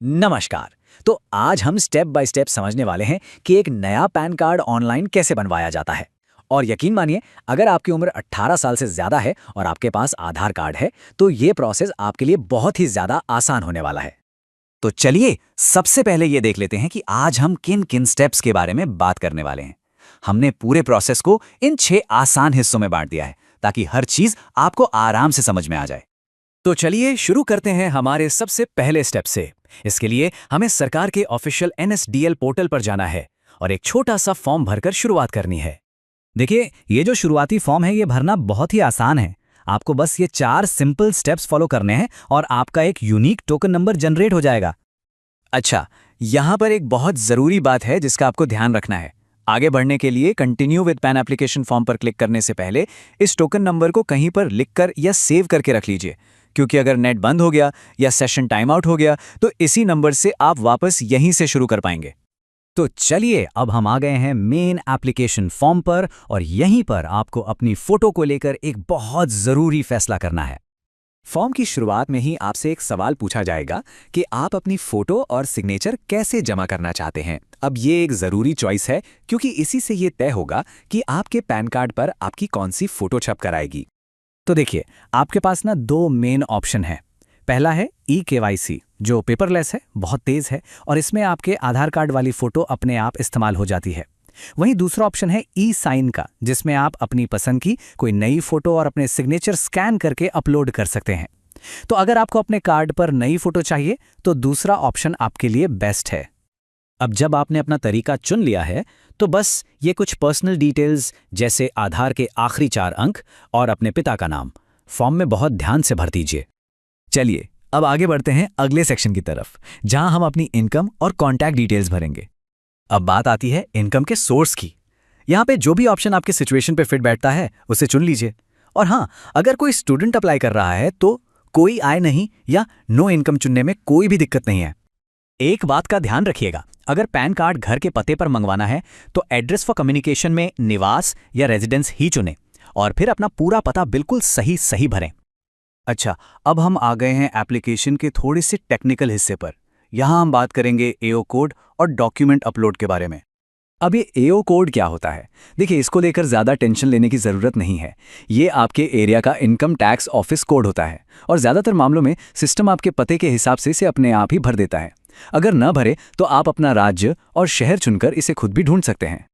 नमस्कार। तो आज हम स्टेप बाय स्टेप समझने वाले हैं कि एक नया पैन कार्ड ऑनलाइन कैसे बनवाया जाता है। और यकीन मानिए, अगर आपकी उम्र 18 साल से ज़्यादा है और आपके पास आधार कार्ड है, तो ये प्रोसेस आपके लिए बहुत ही ज़्यादा आसान होने वाला है। तो चलिए सबसे पहले ये देख लेते हैं कि आज हम किन किन स्टेप्स के बारे में बात करने वाले हैं। हमने पूरे प्रोसेस को इन 6 आसान हिस्सों में बांट दिया है ताकि हर चीज़ आपको आराम से समझ में आ जाए। तो चलिए शुरू करते हैं हमारे सबसे पहले स्टेप से। इसके लिए हमें सरकार के ऑफिशियल NSDL पोर्टल पर जाना है और एक छोटा सा फॉर्म भरकर शुरुआत करनी है। देखिए, ये जो शुरुआती फॉर्म है ये भरना बहुत ही आसान है। आपको बस ये 4 सिंपल स्टेप्स फॉलो करने हैं और आपका एक यूनिक टोकन नंबर जनरेट हो जाएगा। अच्छा, यहाँ पर एक बहुत ज़रूरी बात है जिसका आपको ध्यान रखना है। आगे बढ़ने के लिए continue with pan application form पर क्लिक करने से पहले इस टोकन नंबर को कहीं पर लिखकर या सेव करके रख लीजिए, क्योंकि अगर नेट बंद हो गया या सेशन टाइम आउट हो गया तो इसी नंबर से आप वापस यहीं से शुरू कर पाएंगे। तो चलिए अब हम आ गए हैं मेन एप्लीकेशन फॉर्म पर और यहीं पर आपको अपनी फोटो को लेकर एक बहुत ज़रूरी फैसला करना है। फॉर्म की शुरुआत में ही आपसे एक सवाल पूछा जाएगा कि आप अपनी फोटो और सिग्नेचर कैसे जमा करना चाहते हैं। अब ये एक ज़रूरी चॉइस है, क्योंकि इसी से ये तय होगा कि आपके पैन कार्ड पर आपकी कौन सी फोटो छप कर आएगी। तो देखिए, आपके पास ना 2 मेन ऑप्शन है। पहला है eKYC, जो पेपरलेस है, बहुत तेज़ है और इसमें आपके आधार कार्ड वाली फ़ोटो अपने आप इस्तेमाल हो जाती है। वहीं दूसरा ऑप्शन है e-साइन का, जिसमें आप अपनी पसंद की कोई नई फ़ोटो और अपने सिग्नेचर स्कैन करके अपलोड कर सकते हैं। तो अगर आपको अपने कार्ड पर नई फ़ोटो चाहिए तो दूसरा ऑप्शन आपके लिए बेस्ट है। अब जब आपने अपना तरीका चुन लिया है तो बस ये कुछ पर्सनल डिटेल्स जैसे आधार के आखिरी 4 अंक और अपने पिता का नाम फॉर्म में बहुत ध्यान से भर दीजिए। चलिए अब आगे बढ़ते हैं अगले सेक्शन की तरफ, जहां हम अपनी इनकम और कॉन्टैक्ट डिटेल्स भरेंगे। अब बात आती है इनकम के सोर्स की। यहाँ पे जो भी ऑप्शन आपके सिचुएशन पे फिट बैठता है उसे चुन लीजिए। और हाँ, अगर कोई स्टूडेंट अप्लाई कर रहा है तो कोई आय नहीं या नो इनकम चुनने में कोई भी दिक्कत नहीं है। एक बात का ध्यान रखिएगा, अगर पैन कार्ड घर के पते पर मंगवाना है तो एड्रेस फॉर कम्युनिकेशन में निवास या रेजिडेंस ही चुनें और फिर अपना पूरा पता बिल्कुल सही भरें। अच्छा, अब हम आ गए हैं एप्लीकेशन के थोड़े से टेक्निकल हिस्से पर। यहाँ हम बात करेंगे AO कोड और डॉक्यूमेंट अपलोड के बारे में। अब ये AO कोड क्या होता है? देखिए, इसको लेकर ज़्यादा टेंशन लेने की ज़रूरत नहीं है। ये आपके एरिया का इनकम टैक्स ऑफिस कोड होता है और ज़्यादातर मामलों में सिस्टम आपके पते के हिसाब से इसे अपने आप ही भर देता है। अगर न भरे तो आप अपना राज्य और शहर चुनकर इसे खुद भी ढूंढ सकते हैं।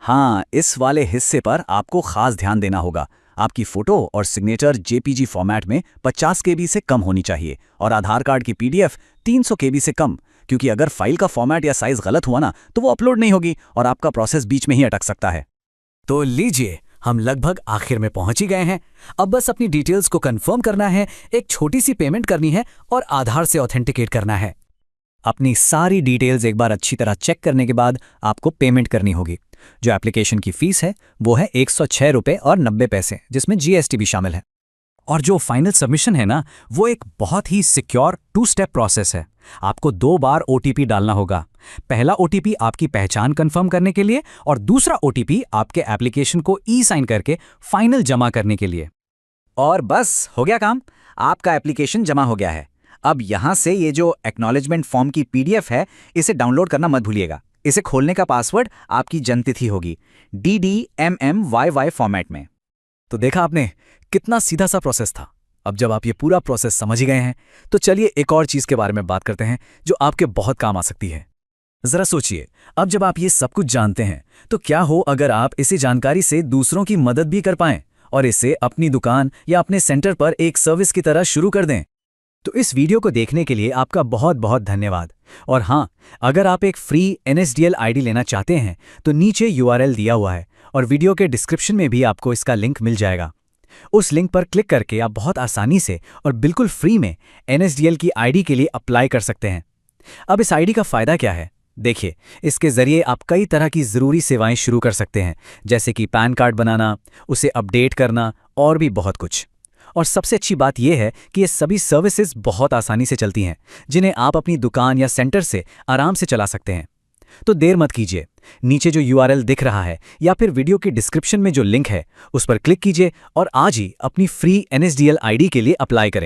हाँ, इस वाले हिस्से पर आपको खास ध्यान देना होगा। आपकी फ़ोटो और सिग्नेचर JPG फॉर्मेट में 50 KB से कम होनी चाहिए और आधार कार्ड की PDF 300 KB से कम, क्योंकि अगर फाइल का फॉर्मेट या साइज़ गलत हुआ ना तो वो अपलोड नहीं होगी और आपका प्रोसेस बीच में ही अटक सकता है। तो लीजिए, हम लगभग आखिर में पहुंच ही गए हैं। अब बस अपनी डिटेल्स को कंफर्म करना है, एक छोटी सी पेमेंट करनी है और आधार से ऑथेंटिकेट करना है। अपनी सारी डिटेल्स एक बार अच्छी तरह चेक करने के बाद आपको पेमेंट करनी होगी। जो एप्लीकेशन की फ़ीस है वो है 106 रुपये और 90 पैसे, जिसमें GST भी शामिल है। और जो फाइनल सबमिशन है ना, वो एक बहुत ही सिक्योर 2 स्टेप प्रोसेस है। आपको 2 बार OTP डालना होगा। पहला OTP आपकी पहचान कंफर्म करने के लिए और दूसरा OTP आपके एप्लीकेशन को e-साइन करके फाइनल जमा करने के लिए। और बस हो गया काम, आपका एप्लीकेशन जमा हो गया है। अब यहाँ से ये जो एक्नॉलेजमेंट फॉर्म की PDF है, इसे डाउनलोड करना मत भूलिएगा। इसे खोलने का पासवर्ड आपकी जन्मतिथि होगी, DDMMYY फॉर्मेट में। तो देखा आपने, कितना सीधा सा प्रोसेस था। अब जब आप ये पूरा प्रोसेस समझ ही गए हैं तो चलिए एक और चीज़ के बारे में बात करते हैं जो आपके बहुत काम आ सकती है। ज़रा सोचिए, अब जब आप ये सब कुछ जानते हैं तो क्या हो अगर आप इसी जानकारी से दूसरों की मदद भी कर पाएं और इसे अपनी दुकान या अपने सेंटर पर एक सर्विस की तरह शुरू कर दें। तो इस वीडियो को देखने के लिए आपका बहुत बहुत धन्यवाद। और हाँ, अगर आप एक फ्री NSDL ID लेना चाहते हैं तो नीचे URL दिया हुआ है और वीडियो के डिस्क्रिप्शन में भी आपको इसका लिंक मिल जाएगा। उस लिंक पर क्लिक करके आप बहुत आसानी से और बिल्कुल फ्री में NSDL की ID के लिए अप्लाई कर सकते हैं। अब इस ID का फ़ायदा क्या है? देखिए, इसके ज़रिए आप कई तरह की ज़रूरी सेवाएं शुरू कर सकते हैं, जैसे कि पैन कार्ड बनाना, उसे अपडेट करना और भी बहुत कुछ। और सबसे अच्छी बात यह है कि ये सभी सर्विसेज बहुत आसानी से चलती हैं, जिन्हें आप अपनी दुकान या सेंटर से आराम से चला सकते हैं। तो देर मत कीजिए, नीचे जो URL दिख रहा है या फिर वीडियो के डिस्क्रिप्शन में जो लिंक है उस पर क्लिक कीजिए और आज ही अपनी फ्री NSDL ID के लिए अप्लाई करें।